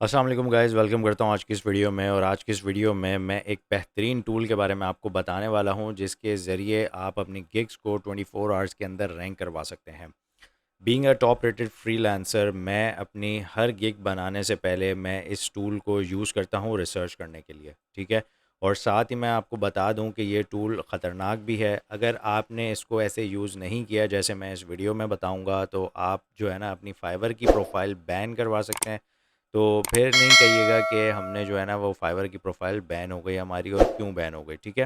अस्सलाम वालेकुम guys, welcome करता हूँ आज की इस वीडियो में। और आज की इस वीडियो में मैं एक बेहतरीन टूल के बारे में आपको बताने वाला हूँ जिसके ज़रिए आप अपनी गिग्स को 24 आवर्स के अंदर रैंक करवा सकते हैं। Being a top rated freelancer, मैं अपनी हर गिग बनाने से पहले मैं इस टूल को यूज़ करता हूँ रिसर्च करने के लिए, ठीक है। और साथ ही मैं आपको बता दूं कि ये टूल ख़तरनाक भी है। अगर आपने इसको ऐसे यूज़ नहीं किया जैसे मैं इस वीडियो में बताऊंगा, तो आप जो है ना अपनी फाइवर की प्रोफाइल बैन करवा सकते हैं। तो फिर नहीं कहिएगा कि हमने जो है ना वो फाइवर की प्रोफाइल बैन हो गई हमारी, और क्यों बैन हो गई, ठीक है।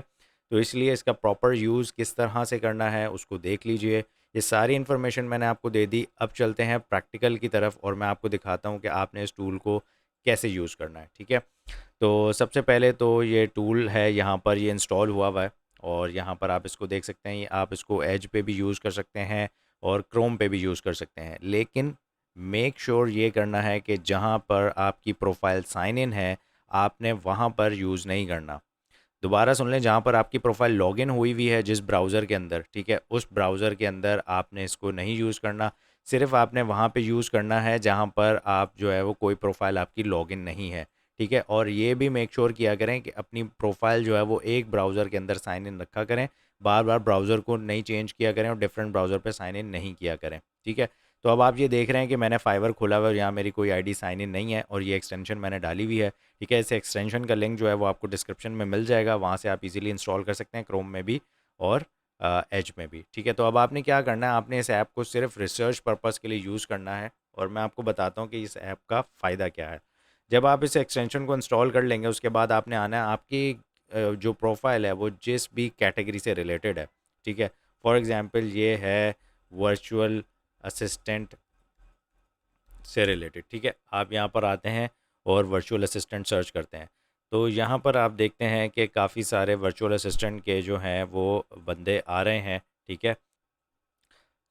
तो इसलिए इसका प्रॉपर यूज़ किस तरह से करना है उसको देख लीजिए। ये सारी इन्फॉर्मेशन मैंने आपको दे दी। अब चलते हैं प्रैक्टिकल की तरफ और मैं आपको दिखाता हूँ कि आपने इस टूल को कैसे यूज़ करना है, ठीक है। तो सबसे पहले तो ये टूल है, यहाँ पर ये इंस्टॉल हुआ हुआ है और यहाँ पर आप इसको देख सकते हैं। आप इसको एज पे भी यूज़ कर सकते हैं और क्रोम पे भी यूज़ कर सकते हैं, लेकिन मेक श्योर ये करना है कि जहाँ पर आपकी प्रोफाइल साइन इन है आपने वहाँ पर यूज़ नहीं करना। दोबारा सुन लें, जहाँ पर आपकी प्रोफाइल लॉगिन हुई हुई है जिस ब्राउज़र के अंदर, ठीक है, उस ब्राउज़र के अंदर आपने इसको नहीं यूज़ करना। सिर्फ आपने वहाँ पे यूज़ करना है जहाँ पर आप जो है वो कोई प्रोफाइल आपकी लॉगिन नहीं है, ठीक है। और ये भी मेक श्योर किया करें कि अपनी प्रोफाइल जो है वो एक ब्राउज़र के अंदर साइन इन रखा करें। बार बार ब्राउज़र को नहीं चेंज किया करें और डिफरेंट ब्राउज़र पे साइन इन नहीं किया करें, ठीक है। तो अब आप ये देख रहे हैं कि मैंने फाइवर खोला हुआ है और यहाँ मेरी कोई आईडी साइन इन नहीं है और ये एक्सटेंशन मैंने डाली हुई है, ठीक है। इस एक्सटेंशन का लिंक जो है वो आपको डिस्क्रिप्शन में मिल जाएगा, वहाँ से आप इजीली इंस्टॉल कर सकते हैं, क्रोम में भी और एज में भी, ठीक है। तो अब आपने क्या करना है, आपने इस ऐप को सिर्फ रिसर्च पर्पज़ के लिए यूज़ करना है और मैं आपको बताता हूँ कि इस ऐप का फ़ायदा क्या है। जब आप इस एक्सटेंशन को इंस्टॉल कर लेंगे उसके बाद आपने आना है, आपकी जो प्रोफाइल है वो जिस भी कैटेगरी से रिलेटेड है, ठीक है। फॉर एग्ज़ाम्पल ये है वर्चुअल असिस्टेंट से रिलेटेड, ठीक है। आप यहाँ पर आते हैं और वर्चुअल असिस्टेंट सर्च करते हैं, तो यहाँ पर आप देखते हैं कि काफ़ी सारे वर्चुअल असिस्टेंट के जो हैं वो बंदे आ रहे हैं, ठीक है।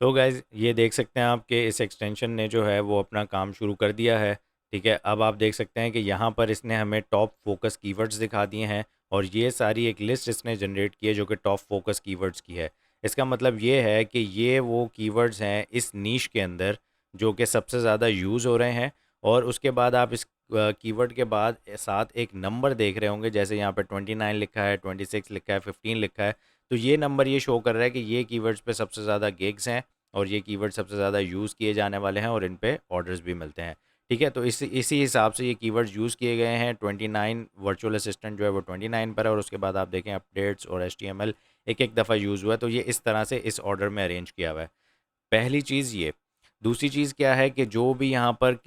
तो गाइज़ ये देख सकते हैं आप कि इस एक्सटेंशन ने जो है वो अपना काम शुरू कर दिया है, ठीक है। अब आप देख सकते हैं कि यहाँ पर इसने हमें टॉप फोकस कीवर्ड्स दिखा दिए हैं और ये सारी एक लिस्ट इसने जनरेट की है जो कि टॉप फोकस कीवर्ड्स की है। इसका मतलब ये है कि ये वो कीवर्ड्स हैं इस नीश के अंदर जो कि सबसे ज़्यादा यूज़ हो रहे हैं। और उसके बाद आप इस कीवर्ड के बाद साथ एक नंबर देख रहे होंगे, जैसे यहाँ पे 29 लिखा है, 26 लिखा है, 15 लिखा है। तो ये नंबर ये शो कर रहा है कि ये कीवर्ड्स पे सबसे ज़्यादा गिग्स हैं और ये कीवर्ड सबसे ज़्यादा यूज़ किए जाने वाले हैं और इन पे ऑर्डर्स भी मिलते हैं, ठीक है। तो इसी हिसाब से ये कीवर्ड्स यूज़ किए गए हैं। 29 वर्चुअल असिस्टेंट जो है वो 29 पर है और उसके बाद आप देखें अपडेट्स और HTML एक एक दफ़ा यूज़ हुआ है। तो ये इस तरह से इस ऑर्डर में अरेंज किया हुआ है। पहली चीज़ ये। दूसरी चीज़ क्या है कि जो भी यहाँ पर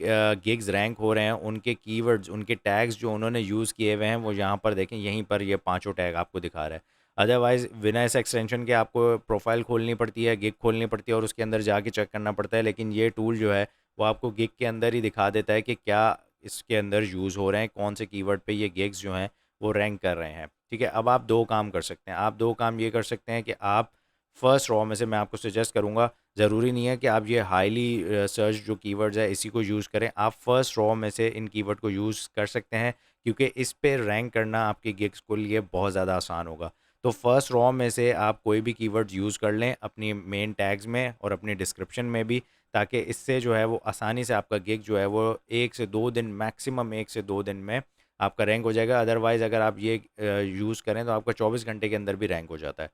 गिग्स रैंक हो रहे हैं उनके कीवर्ड्स, उनके टैग्स जो उन्होंने यूज़ किए हुए हैं वो यहाँ पर देखें, यहीं पर ये पाँचों टैग आपको दिखा रहा है। अदरवाइज़ बिना इस एक्सटेंशन के आपको प्रोफाइल खोलनी पड़ती है, गिग खोलनी पड़ती है और उसके अंदर जाके चेक करना पड़ता है। लेकिन ये टूल जो है वो आपको गिग के अंदर ही दिखा देता है कि क्या इसके अंदर यूज़ हो रहे हैं, कौन से कीवर्ड पे ये गिग्स जो हैं वो रैंक कर रहे हैं, ठीक है। अब आप दो काम कर सकते हैं। आप दो काम ये कर सकते हैं कि आप फर्स्ट रॉ में से मैं आपको सजेस्ट करूँगा, ज़रूरी नहीं है कि आप ये हाईली सर्च जो कीवर्ड्स है इसी को यूज़ करें। आप फर्स्ट रॉ में से इन कीवर्ड को यूज़ कर सकते हैं क्योंकि इस पे रैंक करना आपके गिग्स के लिए बहुत ज़्यादा आसान होगा। तो फर्स्ट रॉ में से आप कोई भी कीवर्ड यूज़ कर लें अपनी मेन टैग्स में और अपनी डिस्क्रिप्शन में भी, ताकि इससे जो है वो आसानी से आपका गिग जो है वो 1 से 2 दिन, मैक्सिमम 1 से 2 दिन में आपका रैंक हो जाएगा। अदरवाइज़ अगर आप ये यूज़ करें तो आपका 24 घंटे के अंदर भी रैंक हो जाता है,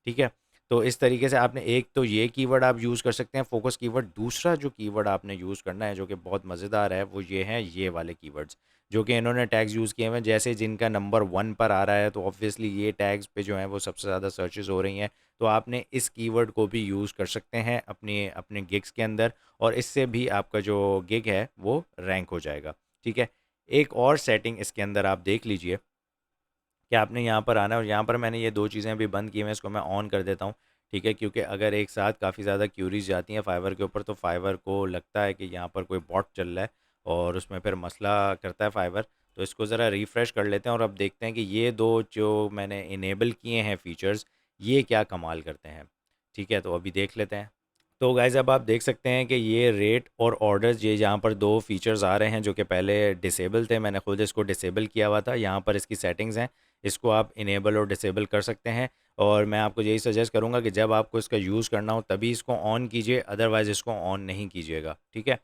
ठीक है। तो इस तरीके से आपने एक तो ये कीवर्ड आप यूज़ कर सकते हैं फोकस कीवर्ड। दूसरा जो कीवर्ड आपने यूज़ करना है जो कि बहुत मज़ेदार है वो ये हैं ये वाले कीवर्ड्स जो कि इन्होंने टैग्स यूज़ किए हुए हैं। जैसे जिनका नंबर 1 पर आ रहा है तो ऑब्वियसली ये टैग्स पे जो हैं वो सबसे ज़्यादा सर्चेज़ हो रही हैं। तो आपने इस कीवर्ड को भी यूज़ कर सकते हैं अपने अपने गिग्स के अंदर और इससे भी आपका जो गिग है वो रैंक हो जाएगा, ठीक है। एक और सेटिंग इसके अंदर आप देख लीजिए कि आपने यहाँ पर आना है और यहाँ पर मैंने ये 2 चीज़ें अभी बंद की हुई हैं, इसको मैं ऑन कर देता हूँ, ठीक है। क्योंकि अगर एक साथ काफ़ी ज़्यादा क्यूरीज़ जाती हैं फाइवर के ऊपर तो फाइवर को लगता है कि यहाँ पर कोई बॉट चल रहा है और उसमें फिर मसला करता है फाइवर। तो इसको ज़रा रिफ़्रेश कर लेते हैं और अब देखते हैं कि ये 2 जो मैंने इनेबल किए हैं फ़ीचर्स, ये क्या कमाल करते हैं, ठीक है। तो अभी देख लेते हैं। तो गाइज़ अब आप देख सकते हैं कि ये रेट और ऑर्डर्स, ये यहाँ पर 2 फ़ीचर्स आ रहे हैं जो कि पहले डिसेबल थे। मैंने खुद इसको डिसेबल किया हुआ था। यहाँ पर इसकी सेटिंग्स हैं, इसको आप इनेबल और डिसेबल कर सकते हैं। और मैं आपको यही सजेस्ट करूँगा कि जब आपको इसका यूज़ करना हो तभी इसको ऑन कीजिए, अदरवाइज़ इसको ऑन नहीं कीजिएगा, ठीक है।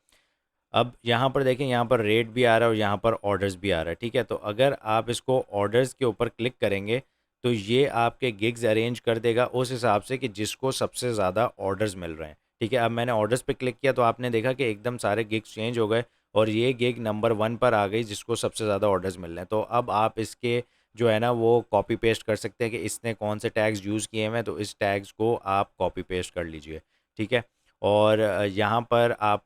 अब यहाँ पर देखें, यहाँ पर रेट भी आ रहा है और यहाँ पर ऑर्डर्स भी आ रहा है, ठीक है। तो अगर आप इसको ऑर्डर्स के ऊपर क्लिक करेंगे तो ये आपके गिग्स अरेंज कर देगा उस हिसाब से कि जिसको सबसे ज़्यादा ऑर्डर्स मिल रहे हैं, ठीक है। अब मैंने ऑर्डर्स पे क्लिक किया तो आपने देखा कि एकदम सारे गिग्स चेंज हो गए और ये गिग नंबर 1 पर आ गई जिसको सबसे ज़्यादा ऑर्डर्स मिल रहे हैं। तो अब आप इसके जो है ना वो कॉपी पेस्ट कर सकते हैं कि इसने कौन से टैग्स यूज़ किए हैं, तो इस टैग्स को आप कॉपी पेस्ट कर लीजिए, ठीक है। और यहाँ पर आप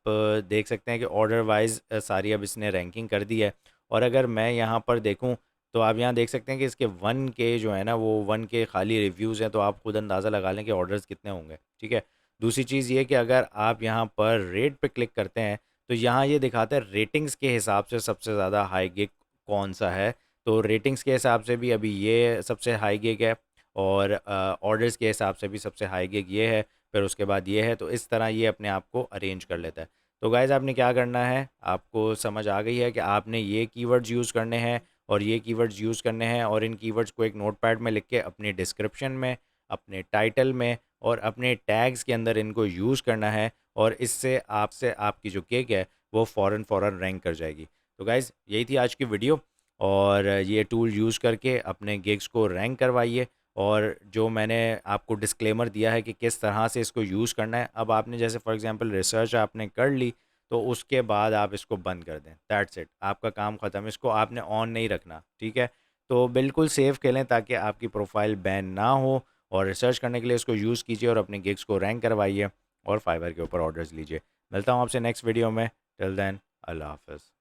देख सकते हैं कि ऑर्डर वाइज सारी अब इसने रैंकिंग कर दी है। और अगर मैं यहाँ पर देखूँ तो आप यहाँ देख सकते हैं कि इसके 1K जो है ना वो 1K खाली रिव्यूज़ हैं, तो आप खुद अंदाज़ा लगा लें कि ऑर्डर्स कितने होंगे, ठीक है। दूसरी चीज़ ये कि अगर आप यहाँ पर रेट पे क्लिक करते हैं तो यहाँ ये दिखाता है रेटिंग्स के हिसाब से सबसे ज़्यादा हाई गिग कौन सा है। तो रेटिंग्स के हिसाब से भी अभी ये सबसे हाई गिग है और ऑर्डर्स के हिसाब से भी सबसे हाई गिग ये है, फिर उसके बाद ये है। तो इस तरह ये अपने आप को अरेंज कर लेता है। तो गाइज़ आपने क्या करना है, आपको समझ आ गई है कि आपने ये कीवर्ड्स यूज़ करने हैं और ये कीवर्ड्स यूज़ करने हैं और इन कीवर्ड्स को एक नोटपैड में लिख के अपने डिस्क्रिप्शन में, अपने टाइटल में और अपने टैग्स के अंदर इनको यूज़ करना है और इससे आपसे आपकी जो गिग है वो फ़ौरन रैंक कर जाएगी। तो गाइज़ यही थी आज की वीडियो और ये टूल यूज़ करके अपने गिग्स को रैंक करवाइए। और जो मैंने आपको डिस्क्लेमर दिया है कि किस तरह से इसको यूज़ करना है, अब आपने जैसे फॉर एग्जांपल रिसर्च आपने कर ली तो उसके बाद आप इसको बंद कर दें, दैट्स इट, आपका काम ख़त्म। इसको आपने ऑन नहीं रखना, ठीक है। तो बिल्कुल सेफ़ खेलें ताकि आपकी प्रोफाइल बैन ना हो और रिसर्च करने के लिए इसको यूज़ कीजिए और अपने गिग्स को रैंक करवाइए और फाइवर के ऊपर ऑर्डर्स लीजिए। मिलता हूँ आपसे नेक्स्ट वीडियो में, टिल देन अल्लाह हाफ़िज़।